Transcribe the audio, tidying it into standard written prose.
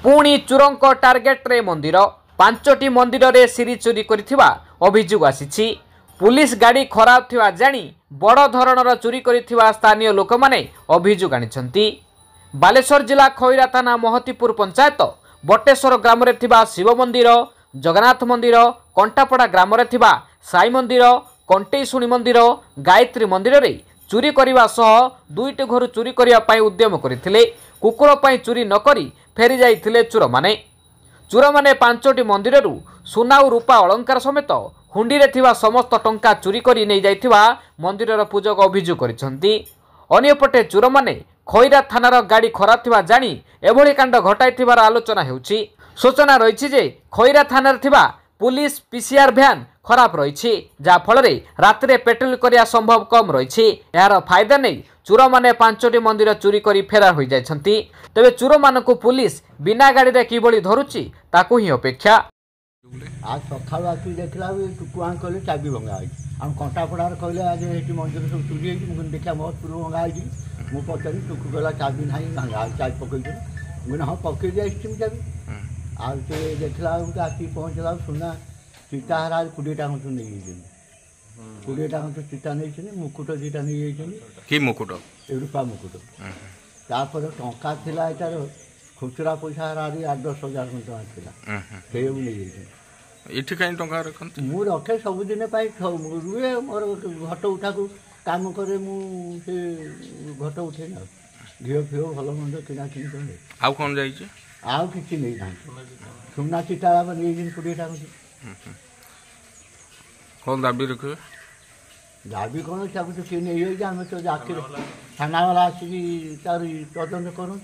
पुणी चोरंक टार्गेट रे मंदिर 5टी मंदिर रे सिरी चोरी करिथिबा अभियोग आसीछि। पुलिस गाड़ी खराब थिबा जानी बड़ धरणर चोरी करिथिबा स्थानीय लोक माने अभियोग आनिछंती। बालेश्वर जिला खैरा थाना महतीपुर पंचायत बटेश्वर ग्राम रे थिबा शिव मंदिर, जगन्नाथ मंदिर, कंटापड़ा ग्राम रे थिबा साई मंदिर, कंटेशुणी मंदिर, गायत्री मंदिर रे चोरी करने सह 2टी घर चोरी करने उद्यम करते कुकुर पर चोरी नकरी फेरी जाइथिले चोर माने। चोर माने 5टी मंदिर सुना और रूपा अलंकार समेत हुंडी रे थिबा समस्त टंका चोरी करी नहीं जाइथिबा मंदिरर पूजक अभियोग करिसंती। अन्यपटे चोर माने खैरा थानार गाड़ी खराब थिबा जानी एभली कांड घटाइथिबार आलोचना हेउछि। सूचना रहिछि जे खैरा थानार थिबा पुलिस पीसीआर भ्यान खराब रही जहाँफल राति पेट्रोल करिया संभव कम रही। यार फायदा नहीं चोर मैंने 5टी मंदिर चोरी करी फेरार हो जाती। तेबे चोर मानक पुलिस बिना गाड़ी रे किभली धरुछि ताकू ही अपेक्षा। आज सका देखला टुकुआ कहले चाबी भंगा हम कंटापड़ार कहले आज ये मंदिर सब चोरी मुझे देखा महत्पूर भंगा मुझे पचारि टुकु कहला चाबी ना भंगा चाबी पकई मुझे हाँ पकई चाबी आज देखला आखिर पहुँचला सुना सीताहार आज 20टा खंड नहीं 20टा खंड सीता नहीं मुकुट 2टा नहीं मुकुट रूपा मुकुट तापर टंका थिला एटार खुचरा पैसा 8-10 हजार टका से इठी कहीं टंका रखते मु रखे सबुदिन रुए मोर घट उठा को काम करे मुझे घट उठे ना घी फीओ भल मंद किना कि आउ कौन जाइए आउ कि नहीं ना सुना सीता नहीं 20टा कौन दाबी रखे दाबी कौन सब तो किए नहीं आम तो आखिर थाना वाला आसिक तदंत करूँ।